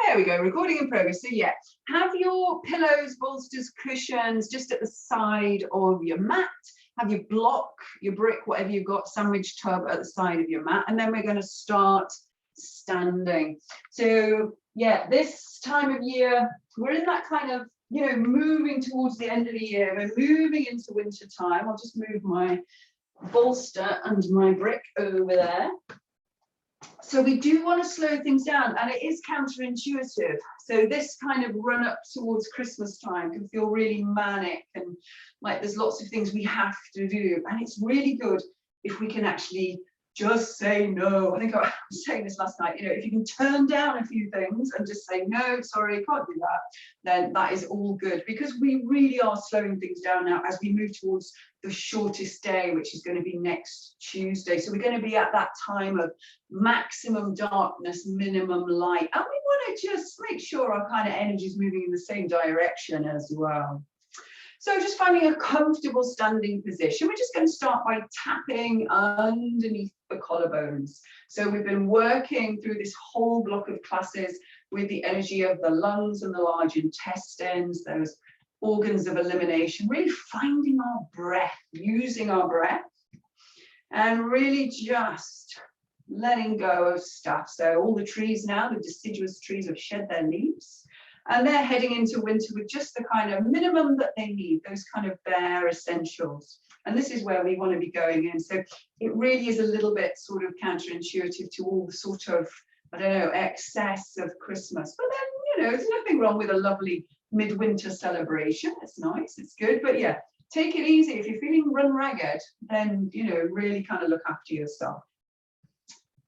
There we go, recording in progress. So yeah, have your pillows, bolsters, cushions just at the side of your mat. Have your block, your brick, whatever you've got, sandwich tub at the side of your mat. And then we're going to start standing. So yeah, this time of year, we're in that kind of, you know, moving towards the end of the year. We're moving into winter time. I'll just move my bolster and my brick over there. So we do want to slow things down, and it is counterintuitive. So this kind of run up towards Christmas time can feel really manic and like there's lots of things we have to do. And it's really good if we can actually just say no. I think I was saying this last night, you know, if you can turn down a few things and just say, no, sorry, can't do that, then that is all good, because we really are slowing things down now as we move towards the shortest day, which is going to be next Tuesday. So we're going to be at that time of maximum darkness, minimum light. And we want to just make sure our kind of energy is moving in the same direction as well. So just finding a comfortable standing position. We're just going to start by tapping underneath the collarbones. So we've been working through this whole block of classes with the energy of the lungs and the large intestines, those organs of elimination, really finding our breath, using our breath, and really just letting go of stuff. So all the trees now, the deciduous trees, have shed their leaves. And they're heading into winter with just the kind of minimum that they need, those kind of bare essentials. And this is where we want to be going in. So it really is a little bit sort of counterintuitive to all the sort of, I don't know, excess of Christmas. But then, you know, there's nothing wrong with a lovely midwinter celebration. It's nice, it's good. But yeah, take it easy. If you're feeling run ragged, then, you know, really kind of look after yourself.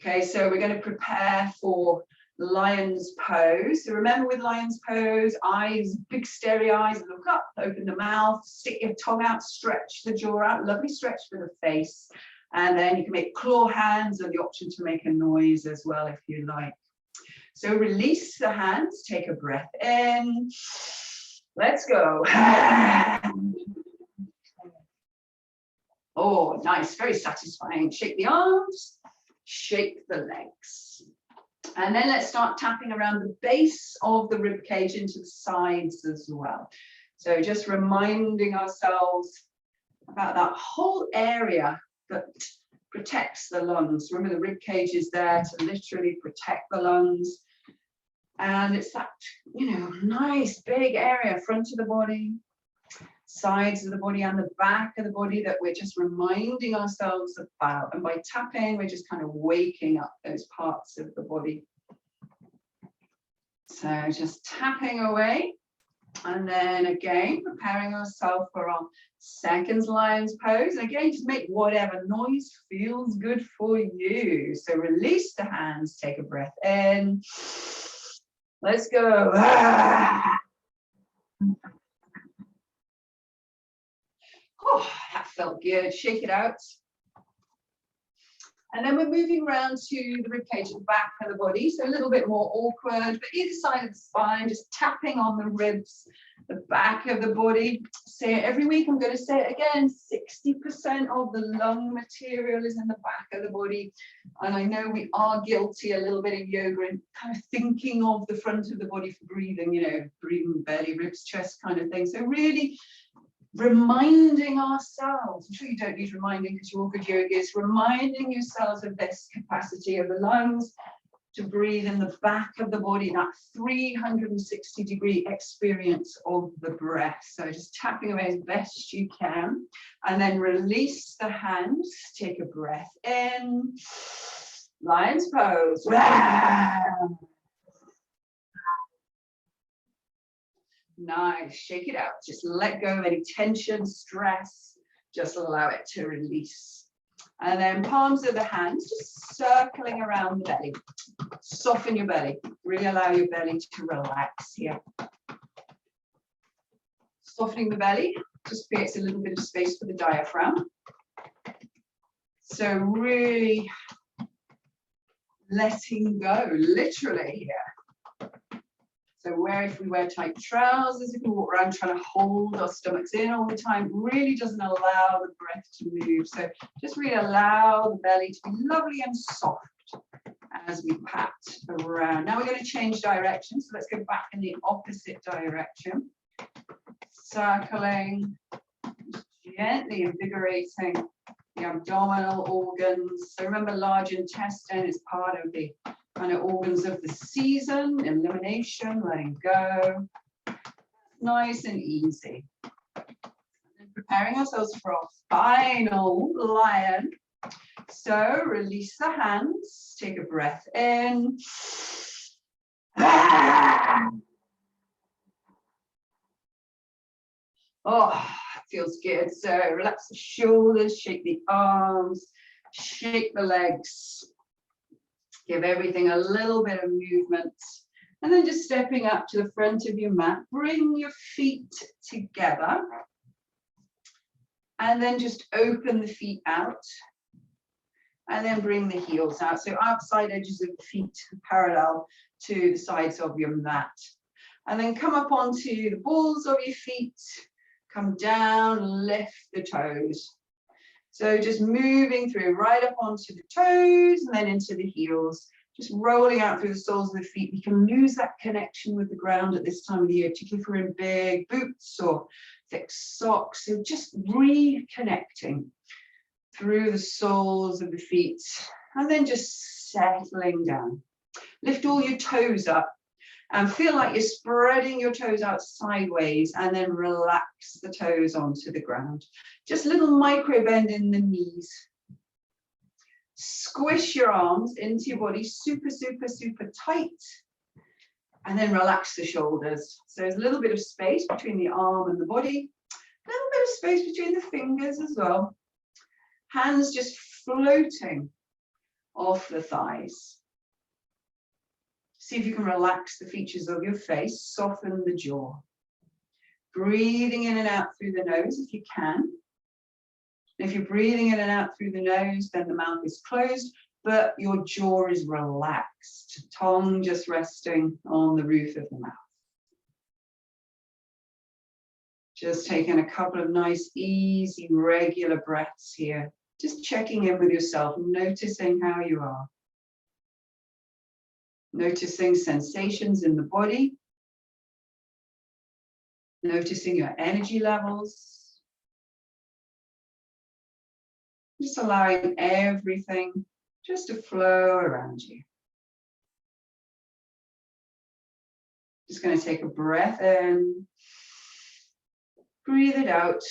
Okay, so we're going to prepare for lion's pose. So remember, with lion's pose, eyes, big starry eyes, look up, open the mouth, stick your tongue out, stretch the jaw out, lovely stretch for the face. And then you can make claw hands and the option to make a noise as well if you like. So release the hands, take a breath in. Let's go. Oh, nice, very satisfying. Shake the arms, shake the legs. And then let's start tapping around the base of the rib cage into the sides as well. So just reminding ourselves about that whole area that protects the lungs. Remember, the rib cage is there to literally protect the lungs. And it's that, you know, nice big area, front of the body, sides of the body, and the back of the body that we're just reminding ourselves about. And by tapping, we're just kind of waking up those parts of the body. So just tapping away, and then again preparing ourselves for our second lion's pose. And again, just make whatever noise feels good for you. So release the hands, take a breath in. Let's go. Oh, that felt good. Shake it out. And then we're moving around to the ribcage at the back of the body, so a little bit more awkward, but either side of the spine, just tapping on the ribs, the back of the body. Say it every week. I'm going to say it again. 60% of the lung material is in the back of the body. And I know we are guilty a little bit of yoga and kind of thinking of the front of the body for breathing, you know, breathing belly, ribs, chest kind of thing. So really reminding ourselves, I'm sure you don't need reminding because you're all good yogis, reminding yourselves of this capacity of the lungs to breathe in the back of the body, that 360-degree experience of the breath. So just tapping away as best you can, and then release the hands, take a breath in, lion's pose. Nice, shake it out. Just let go of any tension, stress. Just allow it to release. And then palms of the hands, just circling around the belly. Soften your belly. Really allow your belly to relax here. Softening the belly just creates a little bit of space for the diaphragm. So really letting go, literally here. So where if we wear tight trousers, if we walk around trying to hold our stomachs in all the time, really doesn't allow the breath to move. So just really allow the belly to be lovely and soft. as we pat around. Now we're going to change direction, so let's go back in the opposite direction. Circling, gently invigorating the abdominal organs. So remember, large intestine is part of the kind of organs of the season. Elimination, letting go. Nice and easy. And preparing ourselves for our final lion. So release the hands, take a breath in. Oh, feels good. So relax the shoulders, shake the arms, shake the legs. Give everything a little bit of movement. And then just stepping up to the front of your mat, bring your feet together. And then just open the feet out. And then bring the heels out. So outside edges of the feet parallel to the sides of your mat. And then come up onto the balls of your feet. Come down, lift the toes. So just moving through right up onto the toes and then into the heels. Just rolling out through the soles of the feet. You can lose that connection with the ground at this time of the year, particularly if we're in big boots or thick socks. So just reconnecting through the soles of the feet and then just settling down. Lift all your toes up and feel like you're spreading your toes out sideways and then relax the toes onto the ground. Just a little micro bend in the knees. Squish your arms into your body super, super, super tight and then relax the shoulders. So there's a little bit of space between the arm and the body, a little bit of space between the fingers as well. Hands just floating off the thighs. See if you can relax the features of your face, soften the jaw. Breathing in and out through the nose if you can. If you're breathing in and out through the nose, then the mouth is closed, but your jaw is relaxed. Tongue just resting on the roof of the mouth. Just taking a couple of nice, easy, regular breaths here. Just checking in with yourself, noticing how you are. Noticing sensations in the body. Noticing your energy levels. Just allowing everything just to flow around you. Just going to take a breath in. Breathe it out.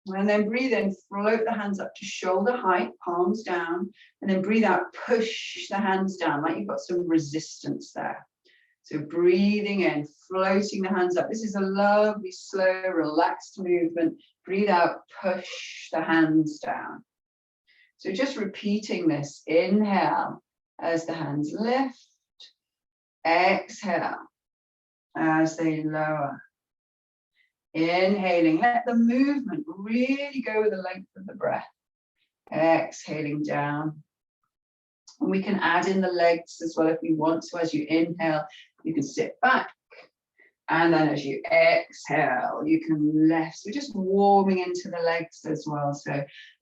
And then breathe in, float the hands up to shoulder height, palms down, and then breathe out, push the hands down, like you've got some resistance there. So breathing in, floating the hands up. This is a lovely, slow, relaxed movement. Breathe out, push the hands down. So just repeating this, inhale as the hands lift, exhale as they lower. Inhaling, let the movement really go with the length of the breath. Exhaling down. And we can add in the legs as well if we want. So as you inhale, you can sit back. And then as you exhale, you can lift. So just warming into the legs as well. So,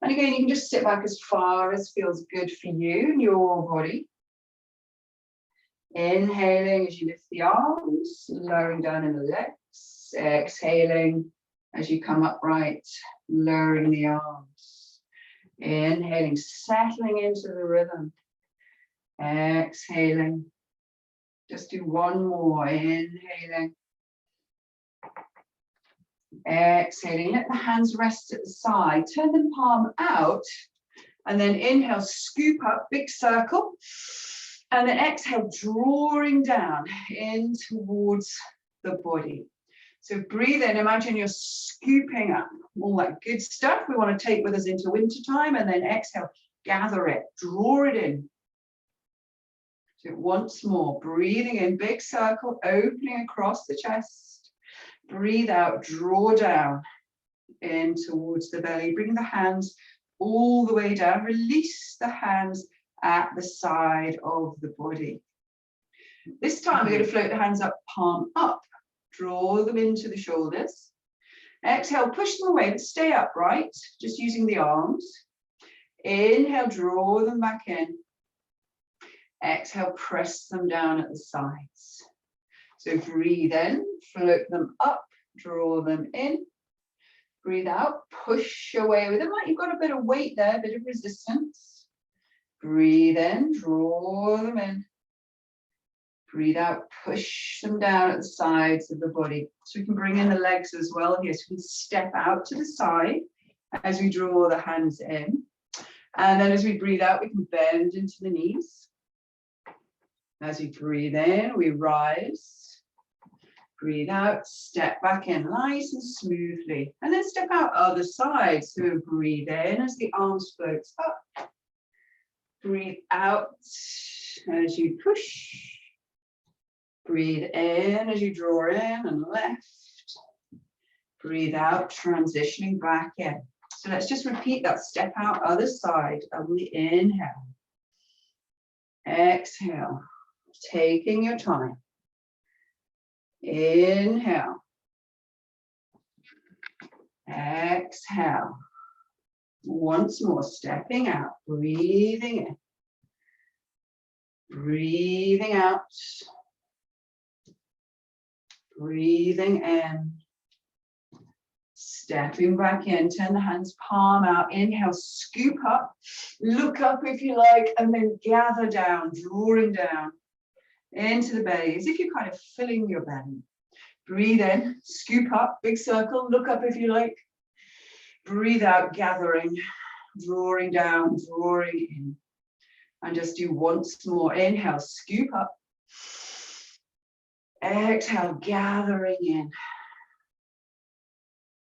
and again, you can just sit back as far as feels good for you and your body. Inhaling as you lift the arms, lowering down in the legs. Exhaling as you come upright, lowering the arms. Inhaling, settling into the rhythm. Exhaling. Just do one more. Inhaling. Exhaling. Let the hands rest at the side. Turn the palm out. And then inhale, scoop up, big circle. And then exhale, drawing down in towards the body. So breathe in, imagine you're scooping up all that good stuff we want to take with us into winter time, and then exhale, gather it, draw it in. So once more, breathing in, big circle, opening across the chest. Breathe out, draw down in towards the belly. Bring the hands all the way down. Release the hands at the side of the body. This time we're going to float the hands up, palm up. Draw them into the shoulders. Exhale, push them away, but stay upright, just using the arms. Inhale, draw them back in. Exhale, press them down at the sides. So breathe in, float them up, draw them in. Breathe out, push away with them like you've got a bit of weight there, a bit of resistance. Breathe in, draw them in. Breathe out, push them down at the sides of the body. So we can bring in the legs as well here. So we can step out to the side as we draw the hands in. And then as we breathe out, we can bend into the knees. As we breathe in, we rise. Breathe out, step back in nice and smoothly. And then step out other side. So breathe in as the arms float up. Breathe out as you push. Breathe in as you draw in and left. Breathe out, transitioning back in. So let's just repeat that. Step out other side. Only inhale. Exhale. Taking your time. Inhale. Exhale. Once more, stepping out, breathing in. Breathing out. Breathing in. Stepping back in, turn the hands palm out. Inhale, scoop up, look up if you like, and then gather down, drawing down into the belly, as if you're kind of filling your belly. Breathe in, scoop up, big circle, look up if you like. Breathe out, gathering, drawing down, drawing in. And just do once more. Inhale, scoop up. Exhale, gathering in.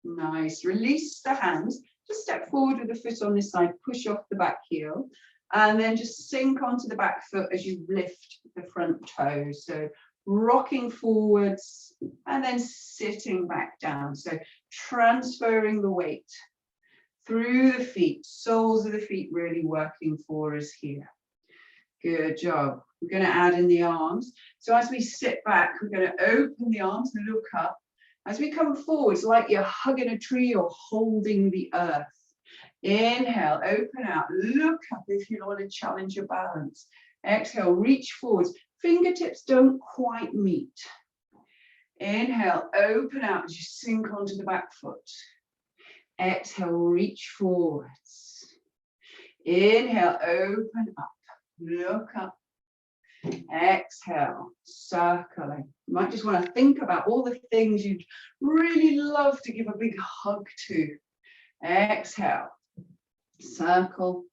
Nice. Release the hands. Just step forward with the foot on this side, push off the back heel, and then just sink onto the back foot as you lift the front toes. So rocking forwards and then sitting back down. So transferring the weight through the feet, soles of the feet really working for us here. Good job. We're going to add in the arms. So as we sit back, we're going to open the arms and look up. As we come forward, it's like you're hugging a tree or holding the earth. Inhale, open out, look up if you want to challenge your balance. Exhale, reach forwards. Fingertips don't quite meet. Inhale, open out as you sink onto the back foot. Exhale, reach forwards. Inhale, open up, look up. Exhale, circling. You might just want to think about all the things you'd really love to give a big hug to. Exhale, circle.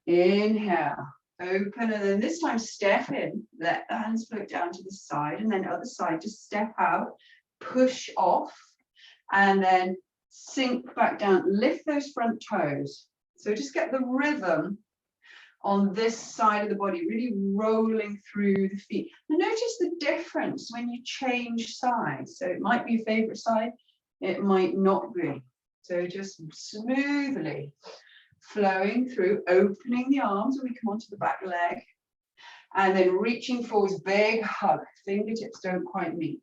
Inhale, open, and then this time step in. Let the hands float down to the side, and then other side, just step out, push off, and then sink back down. Lift those front toes. So just get the rhythm on this side of the body, really rolling through the feet. And notice the difference when you change sides. So it might be your favorite side, it might not be. So just smoothly flowing through, opening the arms when we come onto the back leg, and then reaching forwards, big hug. Fingertips don't quite meet.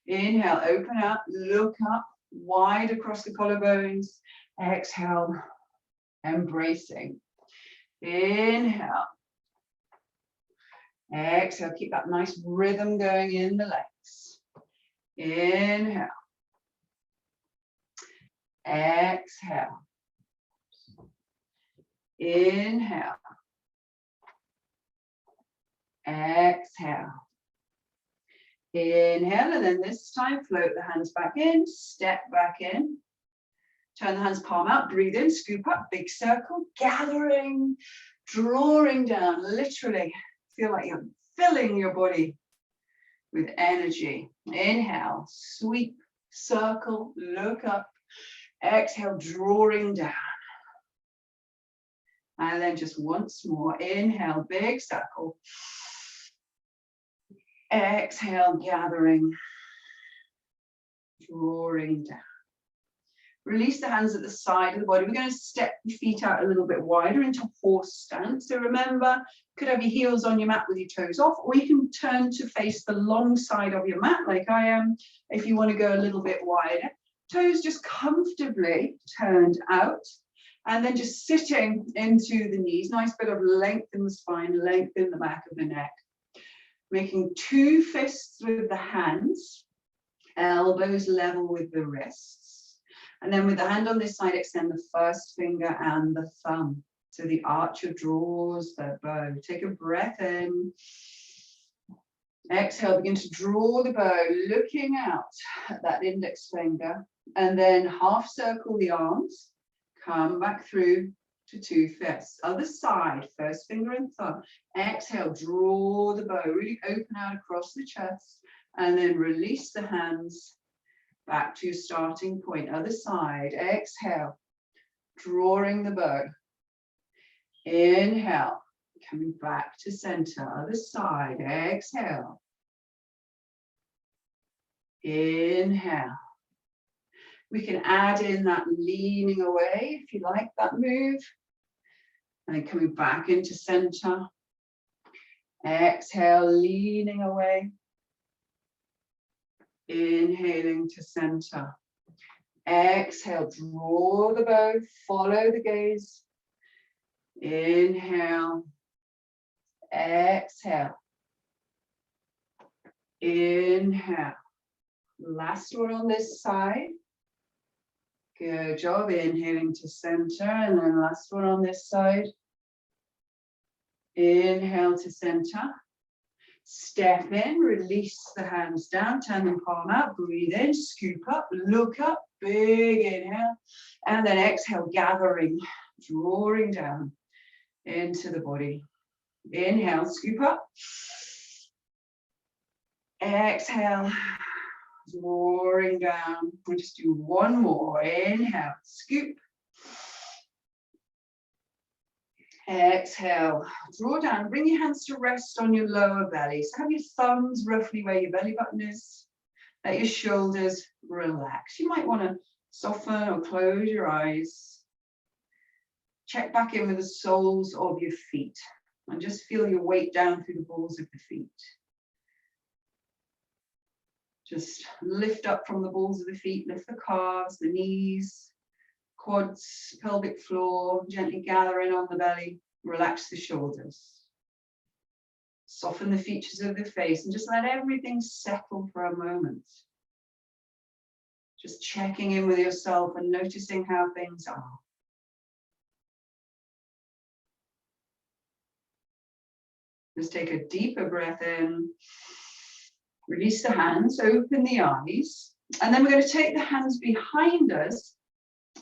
Inhale, open up, look up, wide across the collarbones. Exhale, embracing. Inhale. Exhale, keep that nice rhythm going in the legs. Inhale. Exhale. Inhale. Exhale. Inhale, and then this time float the hands back in, step back in. Turn the hands palm out, breathe in, scoop up, big circle, gathering, drawing down, literally feel like you're filling your body with energy. Inhale, sweep, circle, look up. Exhale, drawing down. And then just once more, inhale, big circle. Exhale, gathering, drawing down. Release the hands at the side of the body. We're going to step the feet out a little bit wider into horse stance. So remember, you could have your heels on your mat with your toes off, or you can turn to face the long side of your mat like I am, if you want to go a little bit wider. Toes just comfortably turned out. And then just sitting into the knees, nice bit of length in the spine, length in the back of the neck. Making 2 fists with the hands, elbows level with the wrists. And then with the hand on this side, extend the first finger and the thumb. So the archer draws the bow. Take a breath in. Exhale, begin to draw the bow, looking out at that index finger. And then half circle the arms. Come back through to 2 fists. Other side, first finger and thumb. Exhale, draw the bow, really open out across the chest. And then release the hands back to your starting point. Other side, exhale, drawing the bow. Inhale, coming back to center. Other side, exhale. Inhale. We can add in that leaning away if you like that move. And then coming back into center. Exhale, leaning away. Inhaling to center. Exhale, draw the bow, follow the gaze. Inhale. Exhale. Inhale. Last one on this side. Good job. Inhaling to center. And then last one on this side. Inhale to center. Step in, release the hands down, turn them palm out, breathe in, scoop up, look up, big inhale. And then exhale, gathering, drawing down into the body. Inhale, scoop up. Exhale. Drawing down. We'll just do one more. Inhale, scoop. Exhale, draw down. Bring your hands to rest on your lower belly. So have your thumbs roughly where your belly button is. Let your shoulders relax. You might want to soften or close your eyes. Check back in with the soles of your feet. And just feel your weight down through the balls of the feet. Just lift up from the balls of the feet, lift the calves, the knees, quads, pelvic floor, gently gather in on the belly, relax the shoulders. Soften the features of the face and just let everything settle for a moment. Just checking in with yourself and noticing how things are. Just take a deeper breath in. Release the hands, open the eyes, and then we're going to take the hands behind us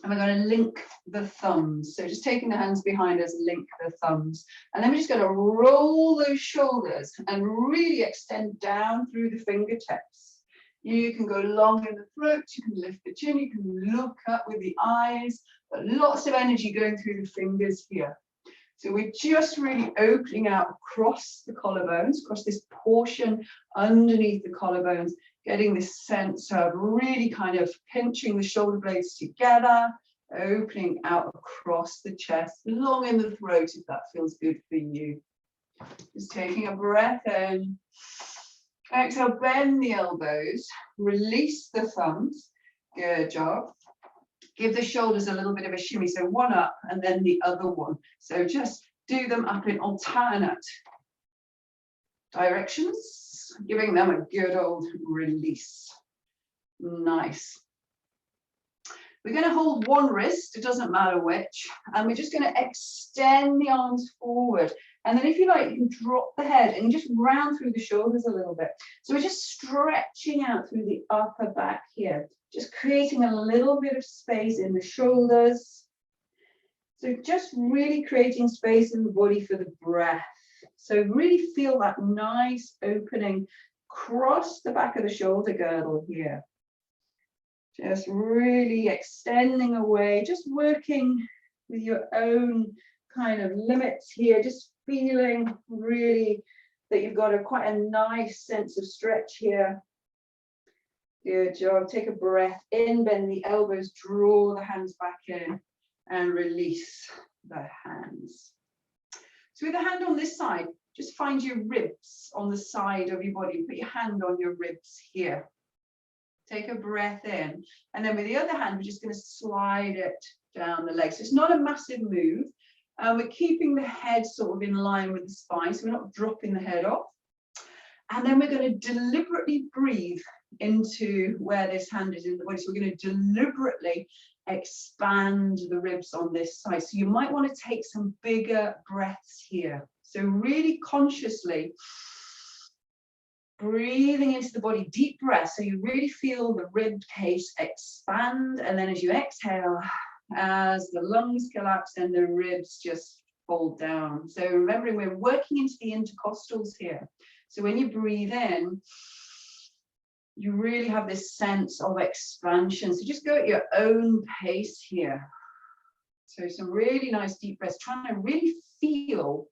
and we're going to link the thumbs. So just taking the hands behind us, link the thumbs. And then we're just going to roll those shoulders and really extend down through the fingertips. You can go long in the throat, you can lift the chin, you can look up with the eyes, but lots of energy going through the fingers here. So we're just really opening out across the collarbones, across this portion underneath the collarbones, getting this sense of really kind of pinching the shoulder blades together, opening out across the chest, long in the throat if that feels good for you. Just taking a breath in. Exhale, bend the elbows, release the thumbs. Good job. Give the shoulders a little bit of a shimmy. So one up and then the other one. So just do them up in alternate directions, giving them a good old release. Nice. We're going to hold one wrist, it doesn't matter which, and we're just going to extend the arms forward. And then if you like, you can drop the head and just round through the shoulders a little bit. So we're just stretching out through the upper back here, just creating a little bit of space in the shoulders. So just really creating space in the body for the breath. So really feel that nice opening across the back of the shoulder girdle here. Just really extending away, just working with your own kind of limits here, just feeling really that you've got quite a nice sense of stretch here. Good job. Take a breath in, bend the elbows, draw the hands back in and release the hands. So with the hand on this side, just find your ribs on the side of your body. Put your hand on your ribs here. Take a breath in. And then with the other hand, we're just going to slide it down the legs. So it's not a massive move. We're keeping the head sort of in line with the spine, so we're not dropping the head off. And then we're going to deliberately breathe into where this hand is in the body. So we're going to deliberately expand the ribs on this side. So you might want to take some bigger breaths here. So really consciously breathing into the body, deep breath. So you really feel the rib cage expand. And then as you exhale, as the lungs collapse and the ribs just fold down. So remembering we're working into the intercostals here. So when you breathe in, you really have this sense of expansion. So just go at your own pace here. So some really nice deep breaths, trying to really feel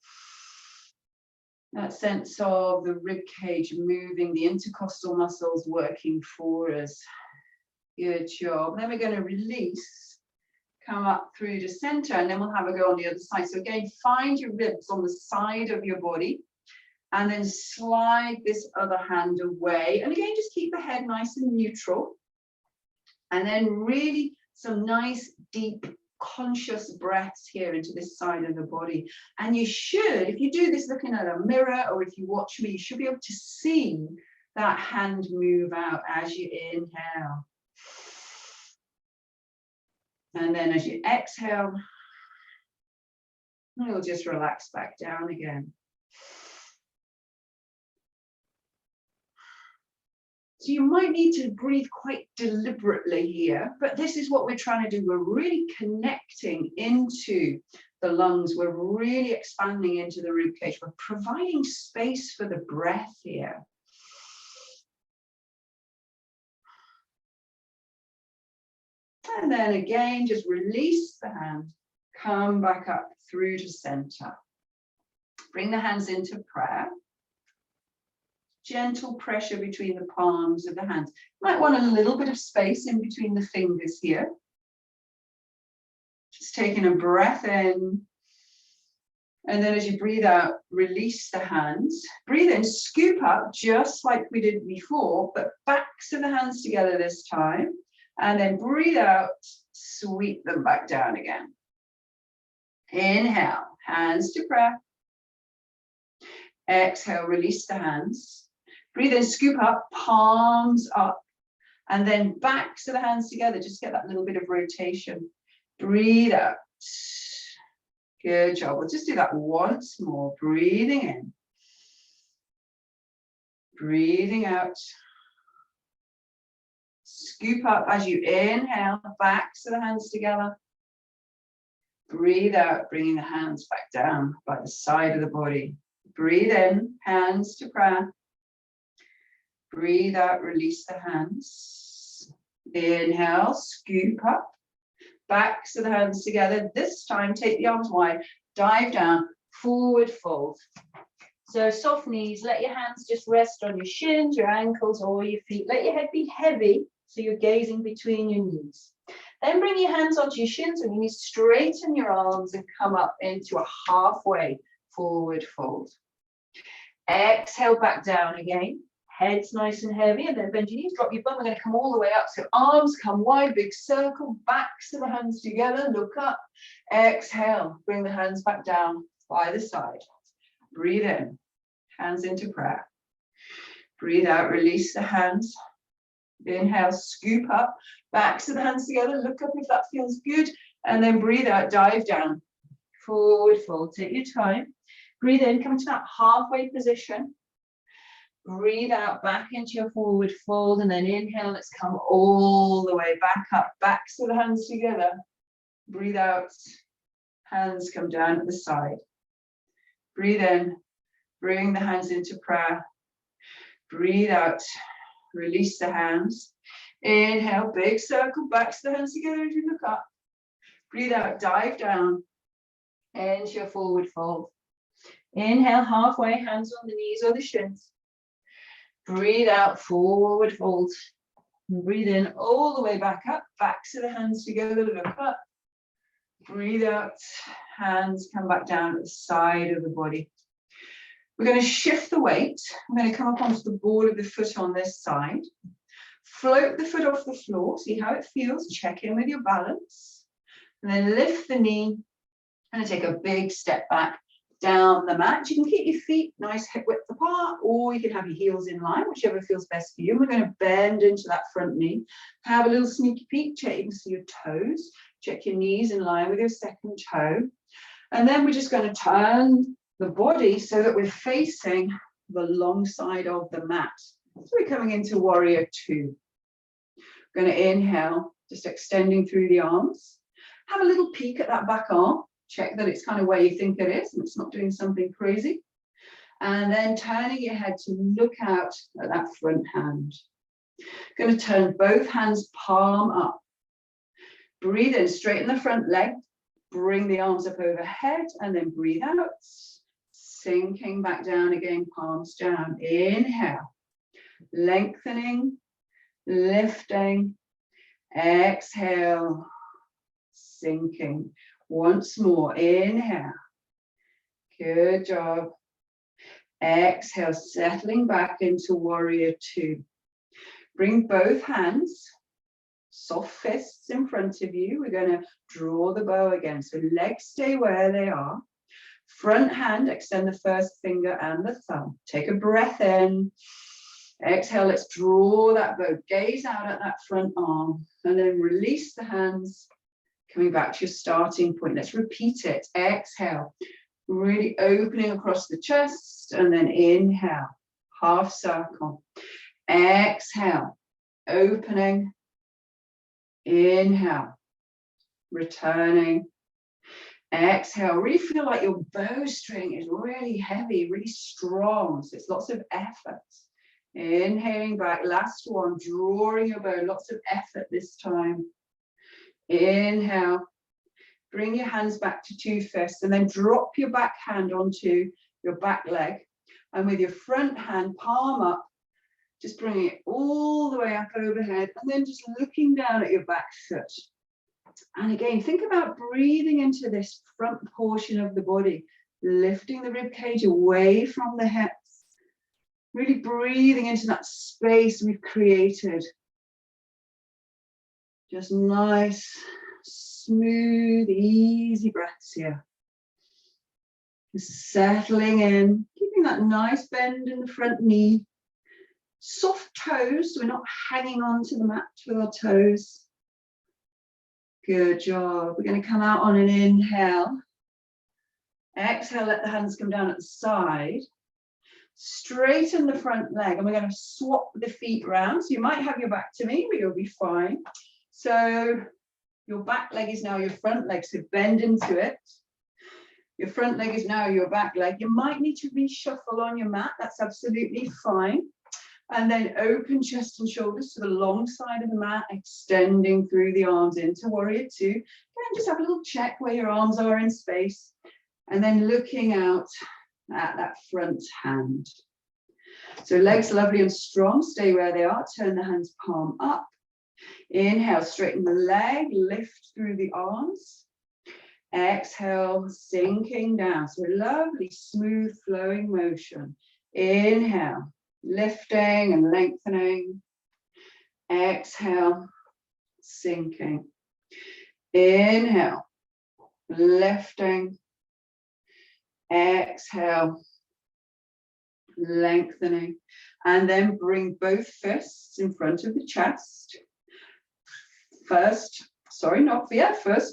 that sense of the rib cage moving, the intercostal muscles working for us. Good job. Then we're going to release, come up through the center, and then we'll have a go on the other side. So again, find your ribs on the side of your body, and then slide this other hand away. And again, just keep the head nice and neutral. And then really some nice, deep, conscious breaths here into this side of the body. And you should, if you do this looking at a mirror, or if you watch me, you should be able to see that hand move out as you inhale. And then as you exhale, you'll just relax back down again. So you might need to breathe quite deliberately here, but this is what we're trying to do. We're really connecting into the lungs. We're really expanding into the rib cage. We're providing space for the breath here. And then again, just release the hand. Come back up through to center. Bring the hands into prayer. Gentle pressure between the palms of the hands. Might want a little bit of space in between the fingers here. Just taking a breath in. And then as you breathe out, release the hands. Breathe in, scoop up, just like we did before, but backs of the hands together this time. And then breathe out, sweep them back down again. Inhale, hands to prayer. Exhale, release the hands. Breathe in, scoop up, palms up, and then backs of the hands together. Just get that little bit of rotation. Breathe out. Good job. We'll just do that once more. Breathing in. Breathing out. Scoop up as you inhale, backs of the hands together. Breathe out, bringing the hands back down by the side of the body. Breathe in, hands to prayer. Breathe out, release the hands. Inhale, scoop up. Backs of the hands together. This time, take the arms wide. Dive down, forward fold. So soft knees, let your hands just rest on your shins, your ankles, or your feet. Let your head be heavy, so you're gazing between your knees. Then bring your hands onto your shins and your knees, straighten your arms and come up into a halfway forward fold. Exhale back down again. Head's nice and heavy, and then bend your knees, drop your bum. We're going to come all the way up. So arms come wide, big circle, backs of the hands together, look up. Exhale, bring the hands back down by the side. Breathe in, hands into prayer. Breathe out, release the hands. Inhale, scoop up, backs of the hands together, look up if that feels good. And then breathe out, dive down. Forward fold, take your time. Breathe in, come to that halfway position. Breathe out, back into your forward fold, and then inhale, let's come all the way back up, backs of the hands together. Breathe out, hands come down at the side. Breathe in, bring the hands into prayer. Breathe out, release the hands. Inhale, big circle, backs of the hands together as you look up. Breathe out, dive down into your forward fold. Inhale, halfway, hands on the knees or the shins. Breathe out, forward fold. And breathe in all the way back up, backs of the hands together, look up. Breathe out, hands come back down at the side of the body. We're going to shift the weight. I'm going to come up onto the ball of the foot on this side. Float the foot off the floor, see how it feels, check in with your balance. And then lift the knee and take a big step back down the mat. You can keep your feet nice hip width apart, or you can have your heels in line, whichever feels best for you. And we're going to bend into that front knee. Have a little sneaky peek, check you can see your toes. Check your knees in line with your second toe. And then we're just going to turn the body so that we're facing the long side of the mat. So we're coming into warrior two. We're going to inhale, just extending through the arms. Have a little peek at that back arm. Check that it's kind of where you think it is and it's not doing something crazy. And then turning your head to look out at that front hand. Going to turn both hands palm up. Breathe in, straighten the front leg. Bring the arms up overhead and then breathe out. Sinking back down again, palms down. Inhale. Lengthening, lifting. Exhale. Sinking. Once more, inhale. Good job. Exhale, settling back into warrior two. Bring both hands, soft fists in front of you. We're going to draw the bow again. So legs stay where they are. Front hand, extend the first finger and the thumb. Take a breath in. Exhale, let's draw that bow. Gaze out at that front arm and then release the hands. Coming back to your starting point. Let's repeat it. Exhale. Really opening across the chest and then inhale. Half circle. Exhale. Opening. Inhale. Returning. Exhale. Really feel like your bowstring is really heavy, really strong. So it's lots of effort. Inhaling back. Last one. Drawing your bow. Lots of effort this time. Inhale, bring your hands back to two fists and then drop your back hand onto your back leg. And with your front hand, palm up, just bringing it all the way up overhead and then just looking down at your back foot. And again, think about breathing into this front portion of the body, lifting the rib cage away from the hips, really breathing into that space we've created. Just nice, smooth, easy breaths here. Just settling in, keeping that nice bend in the front knee. Soft toes, so we're not hanging on to the mat with our toes. Good job. We're going to come out on an inhale. Exhale, let the hands come down at the side. Straighten the front leg, and we're going to swap the feet around. So you might have your back to me, but you'll be fine. So your back leg is now your front leg, so bend into it. Your front leg is now your back leg. You might need to reshuffle on your mat, that's absolutely fine. And then open chest and shoulders to the long side of the mat, extending through the arms into warrior two. Again, just have a little check where your arms are in space. And then looking out at that front hand. So legs lovely and strong, stay where they are, turn the hands palm up. Inhale, straighten the leg, lift through the arms. Exhale, sinking down. So a lovely, smooth, flowing motion. Inhale, lifting and lengthening. Exhale, sinking. Inhale, lifting. Exhale, lengthening. And then bring both fists in front of the chest. First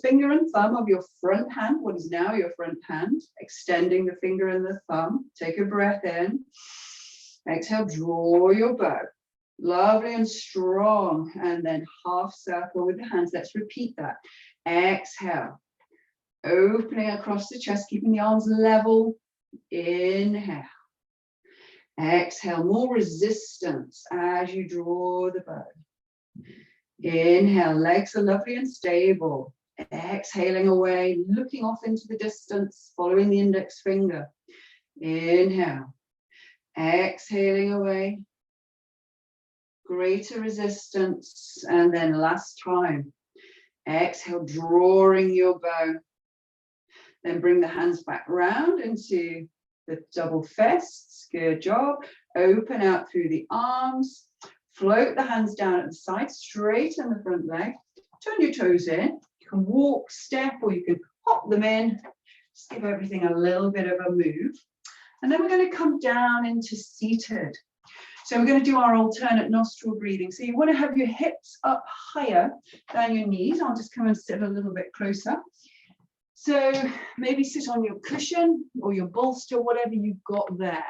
finger and thumb of your front hand, what is now your front hand, extending the finger and the thumb. Take a breath in. Exhale, draw your bow. Lovely and strong. And then half circle with the hands. Let's repeat that. Exhale. Opening across the chest, keeping the arms level. Inhale. Exhale, more resistance as you draw the bow. Inhale, legs are lovely and stable. Exhaling away, looking off into the distance, following the index finger. Inhale. Exhaling away. Greater resistance. And then last time. Exhale, drawing your bow. Then bring the hands back round into the double fists. Good job. Open out through the arms. Float the hands down at the side. Straighten the front leg. Turn your toes in. You can walk, step, or you can hop them in. Just give everything a little bit of a move. And then we're going to come down into seated. So we're going to do our alternate nostril breathing. So you want to have your hips up higher than your knees. I'll just come and sit a little bit closer. So maybe sit on your cushion or your bolster, whatever you've got there.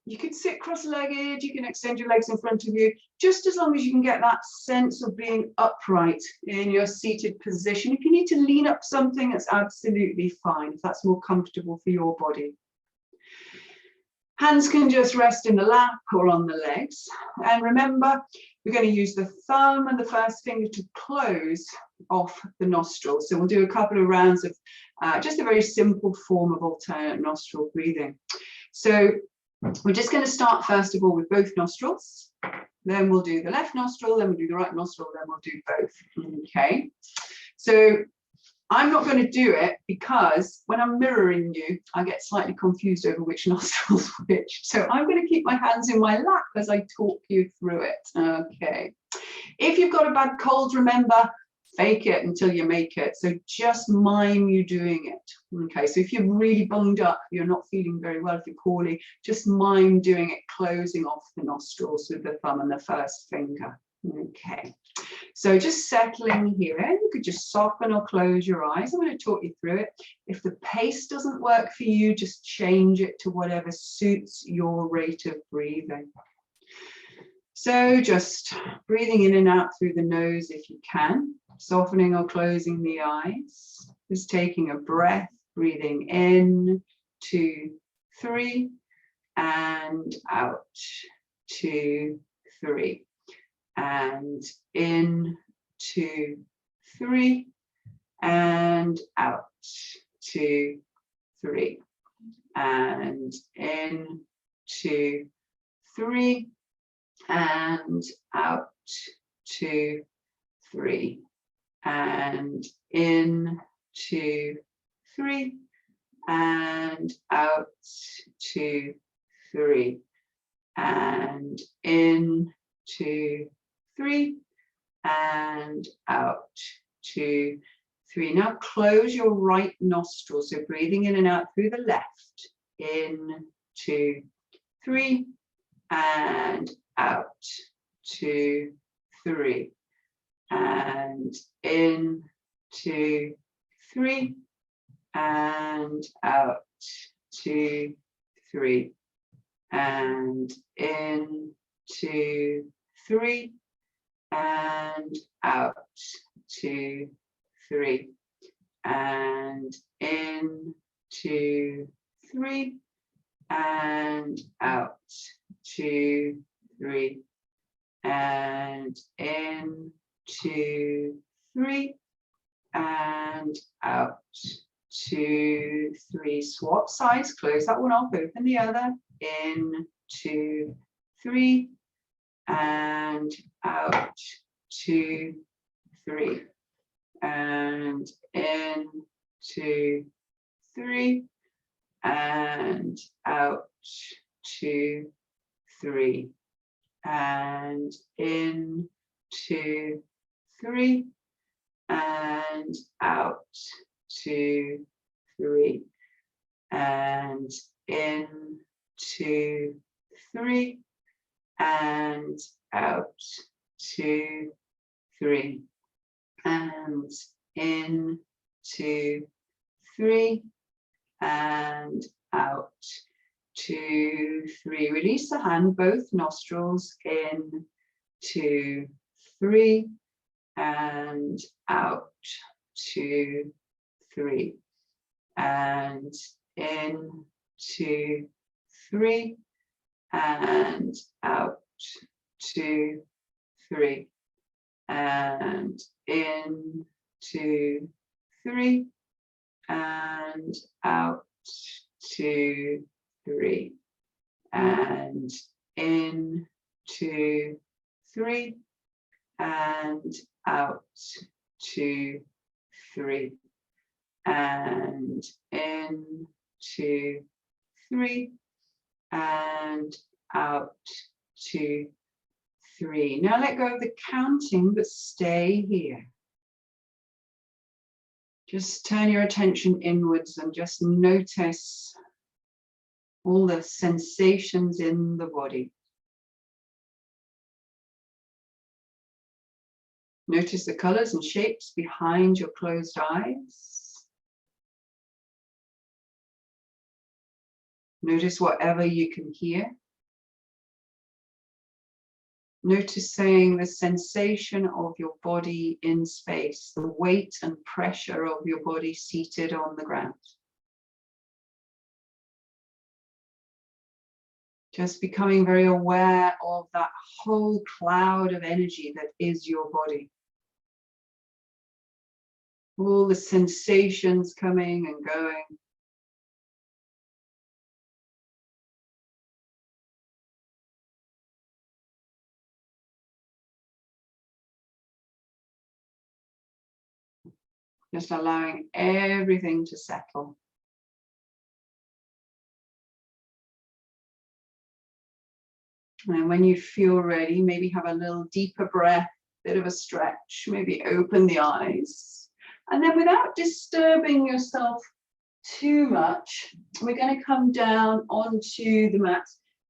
You could sit cross-legged, you can extend your legs in front of you, just as long as you can get that sense of being upright in your seated position. If you need to lean up something, that's absolutely fine, if that's more comfortable for your body. Hands can just rest in the lap or on the legs. And remember, we're going to use the thumb and the first finger to close off the nostrils. So we'll do a couple of rounds of just a very simple form of alternate nostril breathing. So we're just going to start first of all with both nostrils. Then we'll do the left nostril, then we'll do the right nostril, then we'll do both. Okay. So I'm not going to do it because when I'm mirroring you, I get slightly confused over which nostril's which. So I'm going to keep my hands in my lap as I talk you through it. Okay. If you've got a bad cold, remember, fake it until you make it. So just mime you doing it. Okay. So if you're really bunged up, you're not feeling very well, if you're poorly, just mime doing it, closing off the nostrils with the thumb and the first finger. Okay. So just settling here, you could just soften or close your eyes. I'm going to talk you through it. If the pace doesn't work for you, just change it to whatever suits your rate of breathing. So just breathing in and out through the nose if you can, softening or closing the eyes. Just taking a breath, breathing in, 2, 3, and out, 2, 3. And in, 2, 3, and out, 2, 3, and in, 2, 3, and out, 2, 3, and in, 2, 3, and out, 2, 3, and in, 2, 3, and out, 2, 3. Now close your right nostril. So breathing in and out through the left. In, 2, 3, and out, 2, 3, and in, 2, 3, and out, 2, 3, and in, 2, 3, and out, 2, 3, and in, 2, 3, and out, 2, 3, and in, 2, 3, and out, 2, 3. Swap sides, close that one off, open the other. In, 2, 3, and out, 2, 3, and in, 2, 3, and out, 2, 3, and in, 2, 3, and out, 2, 3, and in, 2, 3, and out, 2, 3, and in, 2, 3, and out, 2, 3. Release the hand, both nostrils. In, 2, 3, and out, 2, 3, and in, 2, 3, and out, 2, 3, and in, 2, 3, and out, 2, 3, and in, 2, 3, and out, 2, 3, and in, 2, 3, and out, 2, 3. Now let go of the counting, but stay here. Just turn your attention inwards and just notice all the sensations in the body. Notice the colors and shapes behind your closed eyes. Notice whatever you can hear. Noticing the sensation of your body in space, the weight and pressure of your body seated on the ground. Just becoming very aware of that whole cloud of energy that is your body. All the sensations coming and going. Just allowing everything to settle. And when you feel ready, maybe have a little deeper breath, bit of a stretch, maybe open the eyes. And then without disturbing yourself too much, we're going to come down onto the mat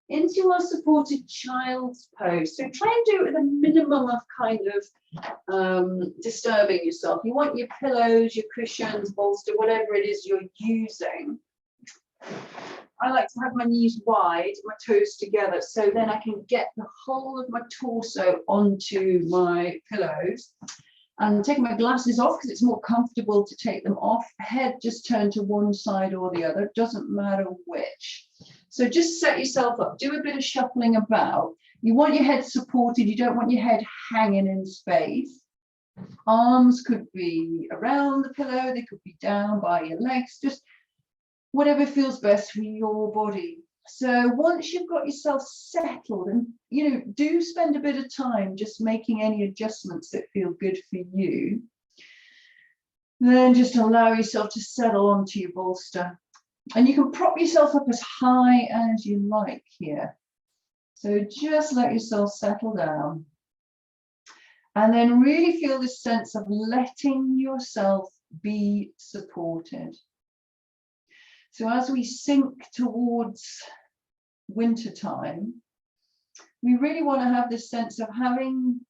into our supported child's pose. So try and do it with a minimum of kind of disturbing yourself. You want your pillows, your cushions, bolster, whatever it is you're using. I like to have my knees wide, my toes together, so then I can get the whole of my torso onto my pillows. And taking my glasses off because it's more comfortable to take them off. Head just turn to one side or the other, doesn't matter which. So just set yourself up, do a bit of shuffling about. You want your head supported, you don't want your head hanging in space. Arms could be around the pillow, they could be down by your legs, just whatever feels best for your body. So once you've got yourself settled, and do spend a bit of time just making any adjustments that feel good for you, then just allow yourself to settle onto your bolster. And you can prop yourself up as high as you like here. So just let yourself settle down. And then really feel this sense of letting yourself be supported. So as we sink towards winter time, we really want to have this sense of having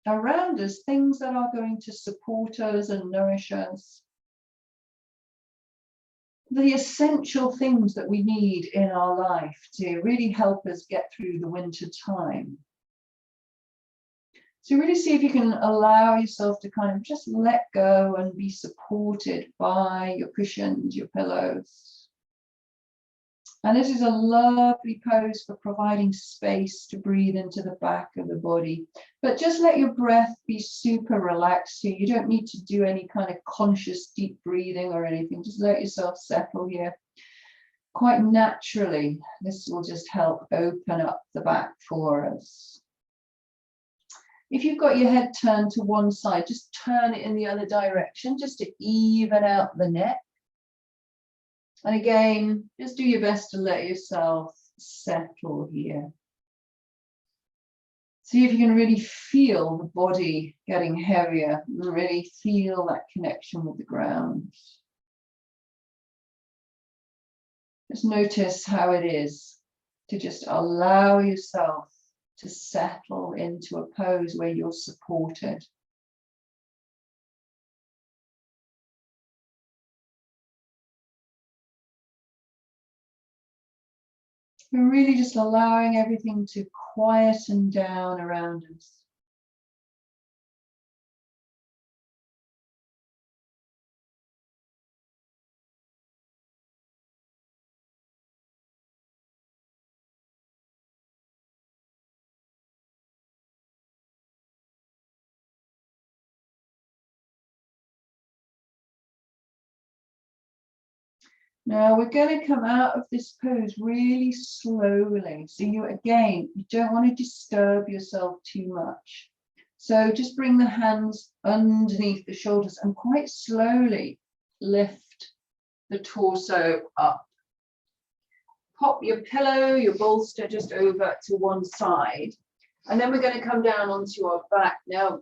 around us things that are going to support us and nourish us. The essential things that we need in our life to really help us get through the winter time. So really see if you can allow yourself to kind of just let go and be supported by your cushions, your pillows. And this is a lovely pose for providing space to breathe into the back of the body. But just let your breath be super relaxed here. You don't need to do any kind of conscious deep breathing or anything. Just let yourself settle here quite naturally. This will just help open up the back for us. If you've got your head turned to one side, just turn it in the other direction just to even out the neck. And again, just do your best to let yourself settle here. See if you can really feel the body getting heavier, really feel that connection with the ground. Just notice how it is to just allow yourself to settle into a pose where you're supported. We're really just allowing everything to quieten down around us. Now we're going to come out of this pose really slowly. So you don't want to disturb yourself too much. So just bring the hands underneath the shoulders and quite slowly lift the torso up. Pop your pillow, your bolster just over to one side. And then we're going to come down onto our back. Now,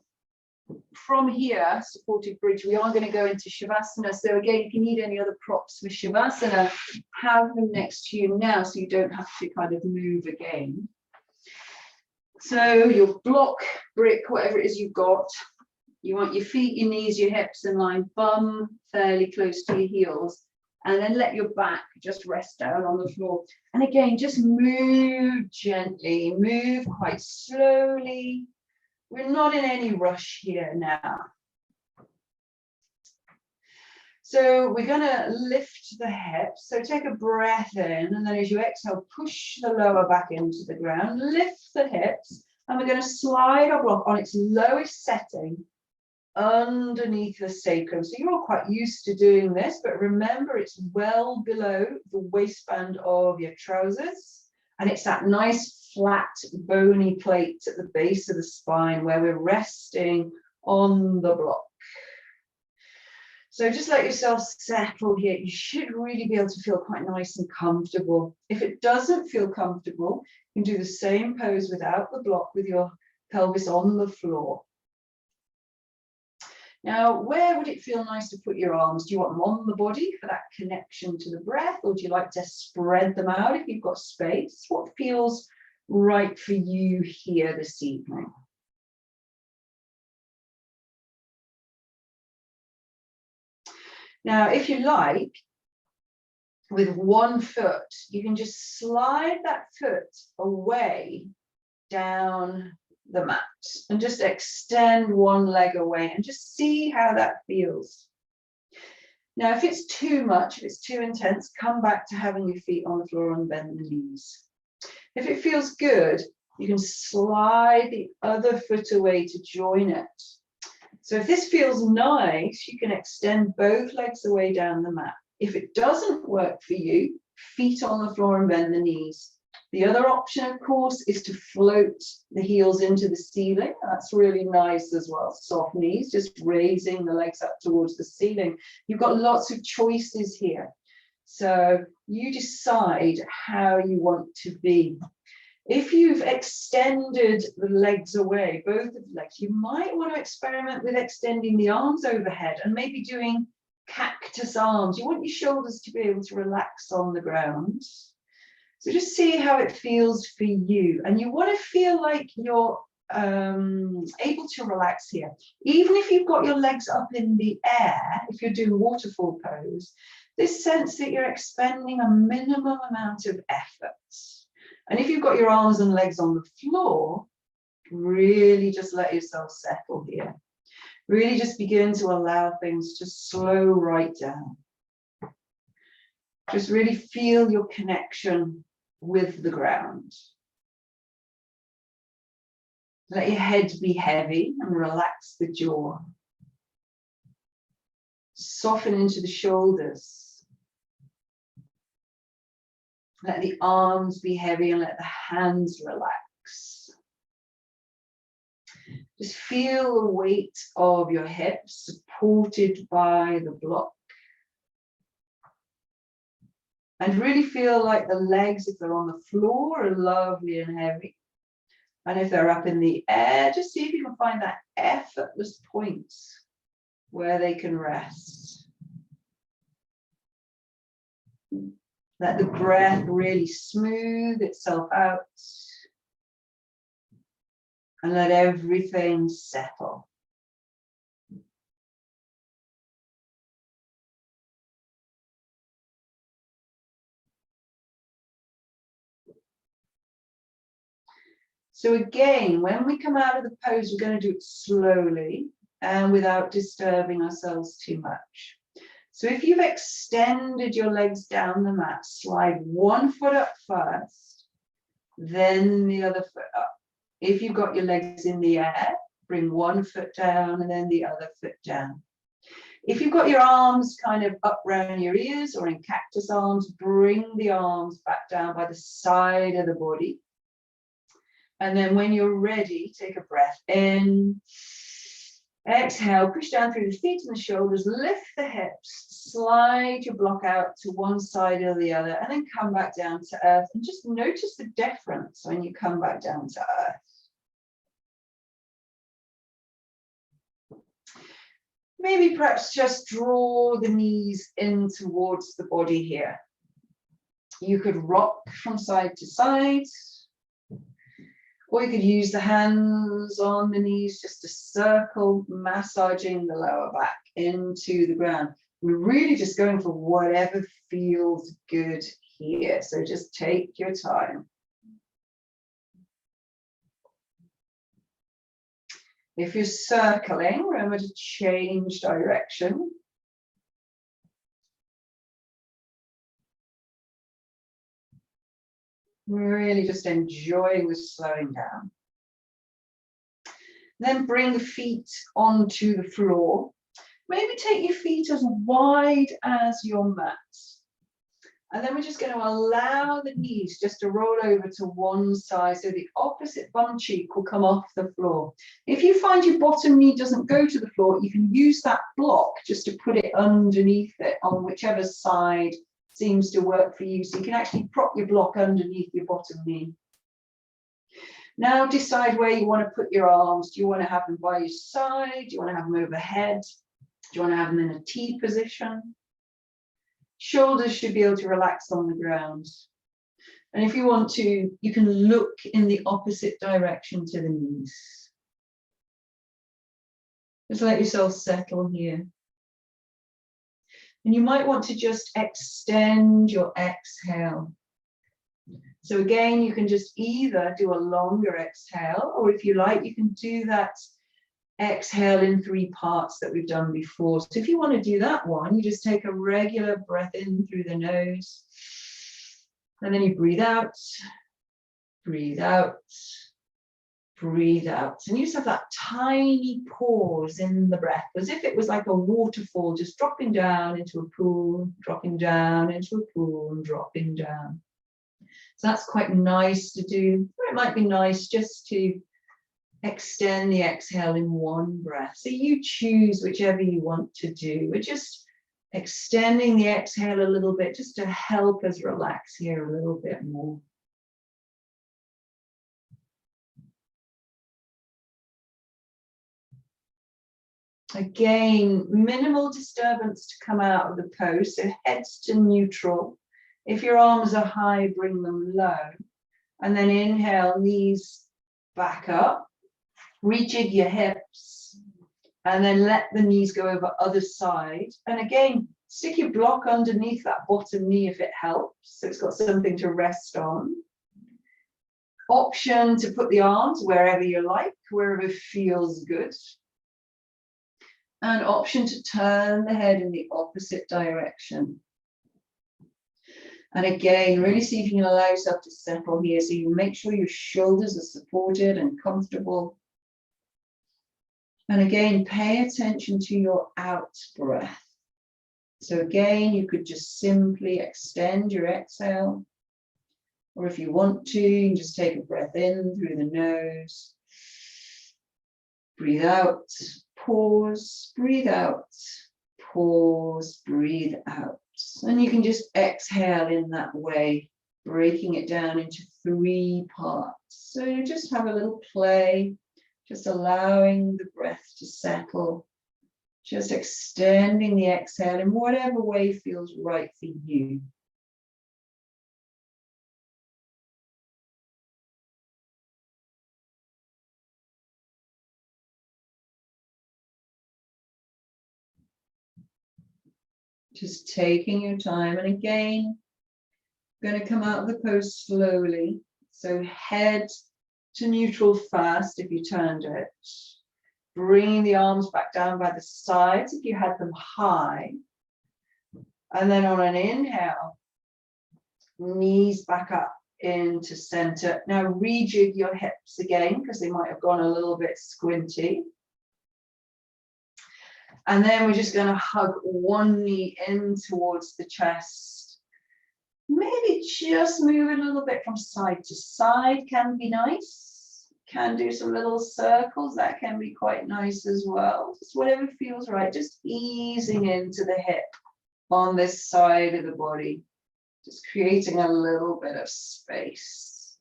from here, supported bridge, we are going to go into Shavasana. So again, if you need any other props for Shavasana, have them next to you now so you don't have to kind of move again. So your block, brick, whatever it is you've got, you want your feet, your knees, your hips in line, bum fairly close to your heels, and then let your back just rest down on the floor. And again, just move gently, move quite slowly. We're not in any rush here now. So we're going to lift the hips. So take a breath in, and then as you exhale, push the lower back into the ground, lift the hips, and we're going to slide our block on its lowest setting underneath the sacrum. So you're all quite used to doing this, but remember it's well below the waistband of your trousers, and it's that nice flat bony plate at the base of the spine where we're resting on the block. So just let yourself settle here. You should really be able to feel quite nice and comfortable. If it doesn't feel comfortable, you can do the same pose without the block with your pelvis on the floor. Now, where would it feel nice to put your arms? Do you want them on the body for that connection to the breath, or do you like to spread them out if you've got space? What feels right for you here this evening? Now, if you like, with one foot, you can just slide that foot away down the mat and just extend one leg away and just see how that feels. Now, if it's too much, if it's too intense, come back to having your feet on the floor and bend the knees. If it feels good, you can slide the other foot away to join it. So if this feels nice, you can extend both legs away down the mat. If it doesn't work for you, feet on the floor and bend the knees. The other option, of course, is to float the heels into the ceiling. That's really nice as well. Soft knees, just raising the legs up towards the ceiling. You've got lots of choices here. So you decide how you want to be. If you've extended the legs away, both of the legs, you might want to experiment with extending the arms overhead and maybe doing cactus arms. You want your shoulders to be able to relax on the ground. So just see how it feels for you. And you want to feel like you're able to relax here. Even if you've got your legs up in the air, if you're doing waterfall pose, this sense that you're expending a minimum amount of effort. And if you've got your arms and legs on the floor, really just let yourself settle here. Really just begin to allow things to slow right down. Just really feel your connection with the ground. Let your head be heavy and relax the jaw. Soften into the shoulders. Let the arms be heavy and let the hands relax. Just feel the weight of your hips supported by the block. And really feel like the legs, if they're on the floor, are lovely and heavy. And if they're up in the air, just see if you can find that effortless point where they can rest. Let the breath really smooth itself out. And let everything settle. So again, when we come out of the pose, we're going to do it slowly and without disturbing ourselves too much. So if you've extended your legs down the mat, slide one foot up first, then the other foot up. If you've got your legs in the air, bring one foot down and then the other foot down. If you've got your arms kind of up round your ears or in cactus arms, bring the arms back down by the side of the body. And then when you're ready, take a breath in. Exhale, push down through the feet and the shoulders, lift the hips, slide your block out to one side or the other, and then come back down to earth. And just notice the difference when you come back down to earth. Maybe perhaps just draw the knees in towards the body here. You could rock from side to side, or you could use the hands on the knees just to circle, massaging the lower back into the ground. We're really just going for whatever feels good here. So just take your time. If you're circling, remember to change direction. Really just enjoying the slowing down. Then bring the feet onto the floor. Maybe take your feet as wide as your mat. And then we're just going to allow the knees just to roll over to one side so the opposite bum cheek will come off the floor. If you find your bottom knee doesn't go to the floor, you can use that block just to put it underneath it on whichever side seems to work for you. So you can actually prop your block underneath your bottom knee. Now decide where you want to put your arms. Do you want to have them by your side? Do you want to have them overhead? Do you want to have them in a T position? Shoulders should be able to relax on the ground. And if you want to, you can look in the opposite direction to the knees. Just let yourself settle here. And you might want to just extend your exhale. So again, you can just either do a longer exhale, or if you like, you can do that exhale in 3 parts that we've done before. So if you want to do that one, you just take a regular breath in through the nose, and then you breathe out, breathe out, breathe out. And you just have that tiny pause in the breath, as if it was like a waterfall, just dropping down into a pool, dropping down into a pool, and dropping down. So that's quite nice to do. Or it might be nice just to extend the exhale in one breath. So you choose whichever you want to do. We're just extending the exhale a little bit just to help us relax here a little bit more. Again, minimal disturbance to come out of the pose, so heads to neutral. If your arms are high, bring them low. And then inhale, knees back up. Rejig your hips, and then let the knees go over other side. And again, stick your block underneath that bottom knee if it helps, so it's got something to rest on. Option to put the arms wherever you like, wherever feels good. And option to turn the head in the opposite direction. And again, really see if you can allow yourself to settle here, so you make sure your shoulders are supported and comfortable. And again, pay attention to your out breath. So again, you could just simply extend your exhale. Or if you want to, you can just take a breath in through the nose. Breathe out, pause, breathe out, pause, breathe out. And you can just exhale in that way, breaking it down into 3 parts. So you just have a little play. Just allowing the breath to settle, just extending the exhale in whatever way feels right for you. Just taking your time. And again, I'm going to come out of the pose slowly. So head to neutral first if you turned it. Bringing the arms back down by the sides if you had them high. And then on an inhale, knees back up into center. Now rejig your hips again because they might have gone a little bit squinty. And then we're just going to hug one knee in towards the chest. Maybe just move it a little bit from side to side can be nice. Can do some little circles, that can be quite nice as well. Just whatever feels right, just easing into the hip on this side of the body. Just creating a little bit of space.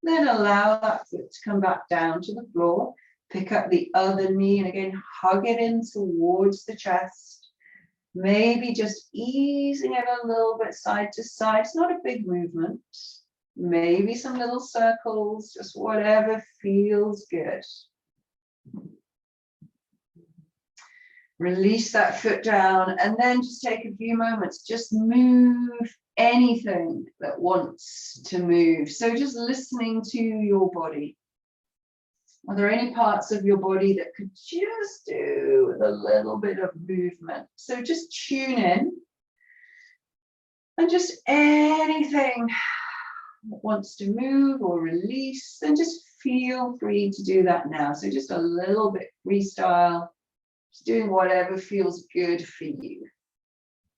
Then allow that foot to come back down to the floor. Pick up the other knee and again, hug it in towards the chest. Maybe just easing it a little bit side to side. It's not a big movement. Maybe some little circles, just whatever feels good. Release that foot down and then just take a few moments. Just move anything that wants to move. So just listening to your body. Are there any parts of your body that could just do with a little bit of movement? So just tune in and just anything that wants to move or release, then just feel free to do that now. So just a little bit freestyle, just doing whatever feels good for you.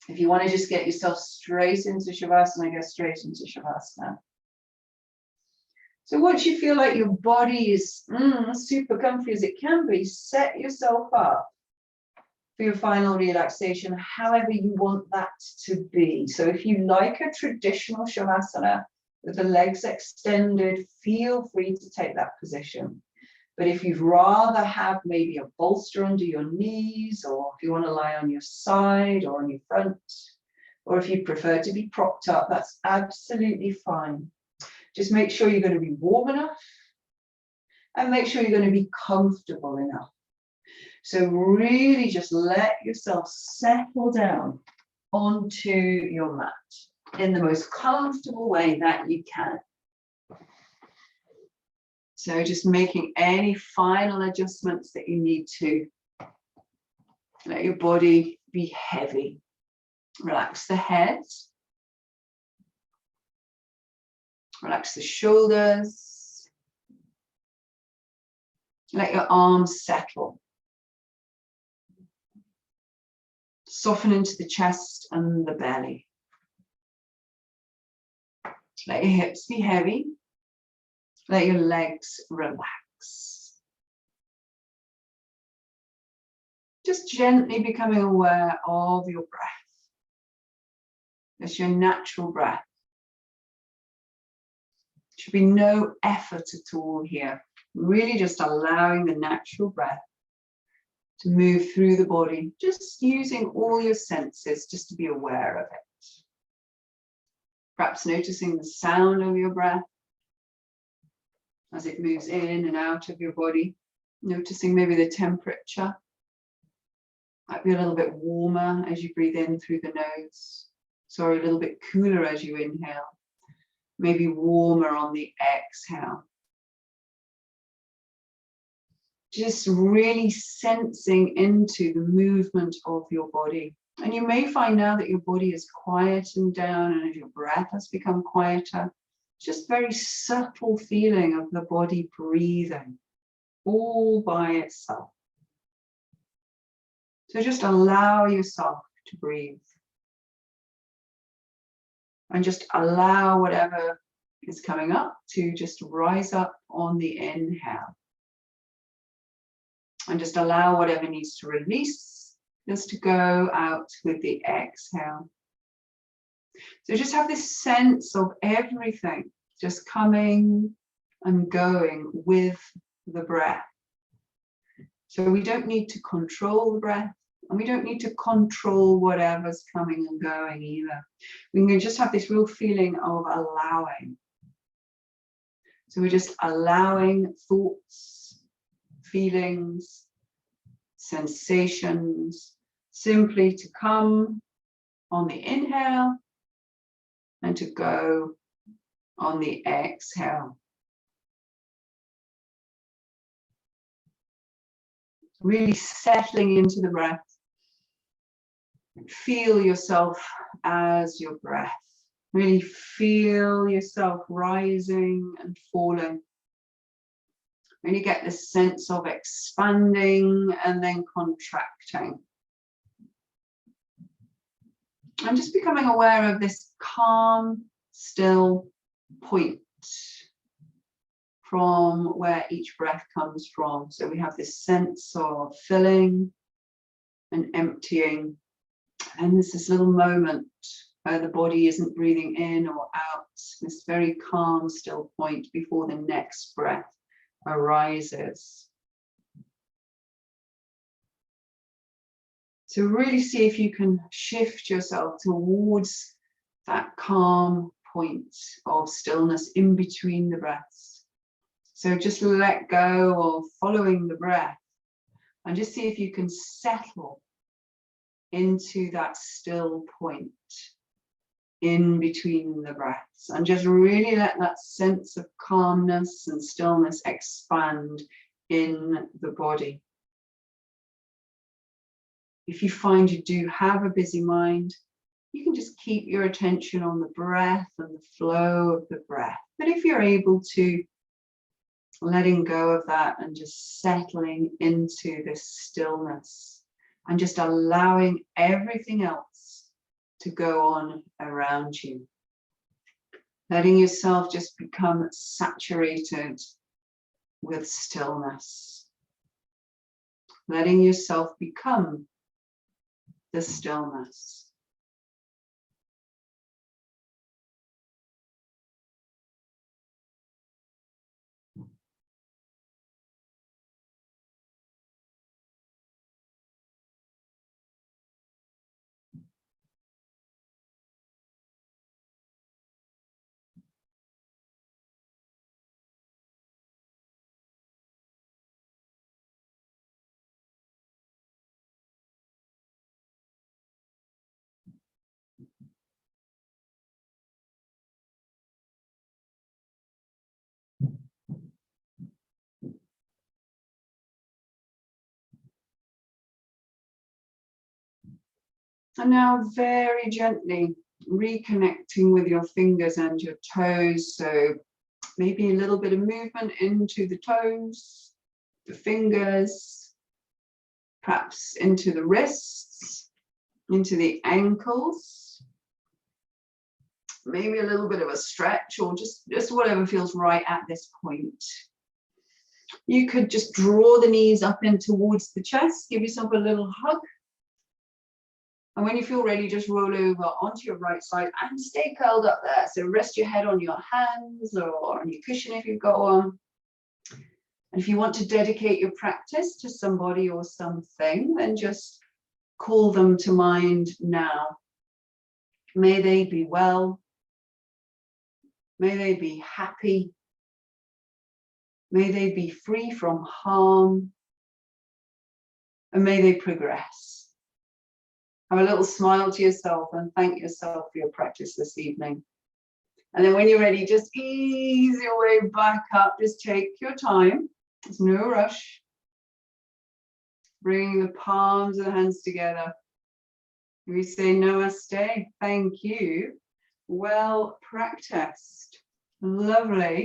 If you want to just get yourself straight into Shavasana, go straight into Shavasana. So once you feel like your body is super comfy as it can be, set yourself up for your final relaxation, however you want that to be. So if you like a traditional Shavasana with the legs extended, feel free to take that position. But if you'd rather have maybe a bolster under your knees, or if you want to lie on your side or on your front, or if you prefer to be propped up, that's absolutely fine. Just make sure you're going to be warm enough and make sure you're going to be comfortable enough. So really just let yourself settle down onto your mat in the most comfortable way that you can. So just making any final adjustments that you need to. Let your body be heavy. Relax the head. Relax the shoulders. Let your arms settle. Soften into the chest and the belly. Let your hips be heavy. Let your legs relax. Just gently becoming aware of your breath. It's your natural breath. Should be no effort at all here. Really just allowing the natural breath to move through the body, just using all your senses just to be aware of it. Perhaps noticing the sound of your breath as it moves in and out of your body. Noticing maybe the temperature. Might be a little bit warmer as you breathe in through the nose. Sorry, a little bit cooler as you inhale. Maybe warmer on the exhale. Just really sensing into the movement of your body. And you may find now that your body is quieting down and as your breath has become quieter, just very subtle feeling of the body breathing all by itself. So just allow yourself to breathe. And just allow whatever is coming up to just rise up on the inhale. And just allow whatever needs to release just to go out with the exhale. So just have this sense of everything just coming and going with the breath. So we don't need to control the breath. And we don't need to control whatever's coming and going either. We can just have this real feeling of allowing. So we're just allowing thoughts, feelings, sensations, simply to come on the inhale and to go on the exhale. Really settling into the breath. Feel yourself as your breath. Really feel yourself rising and falling. Really get this sense of expanding and then contracting. And just becoming aware of this calm, still point from where each breath comes from. So we have this sense of filling and emptying. And there's this little moment where the body isn't breathing in or out, this very calm, still point before the next breath arises. So really see if you can shift yourself towards that calm point of stillness in between the breaths. So just let go of following the breath and just see if you can settle into that still point in between the breaths, and just really let that sense of calmness and stillness expand in the body. If you find you do have a busy mind, you can just keep your attention on the breath and the flow of the breath. But if you're able to, letting go of that and just settling into this stillness and just allowing everything else to go on around you. Letting yourself just become saturated with stillness. Letting yourself become the stillness. And now very gently reconnecting with your fingers and your toes. So maybe a little bit of movement into the toes, the fingers, perhaps into the wrists, into the ankles. Maybe a little bit of a stretch, or just whatever feels right at this point. You could just draw the knees up in towards the chest, give yourself a little hug. And when you feel ready, just roll over onto your right side and stay curled up there. So rest your head on your hands or on your cushion if you've got one. And if you want to dedicate your practice to somebody or something, then just call them to mind now. May they be well. May they be happy. May they be free from harm. And may they progress. Have a little smile to yourself and thank yourself for your practice this evening. And then when you're ready, just ease your way back up. Just take your time. There's no rush. Bringing the palms of the hands together. We say namaste. Thank you. Well practiced. Lovely.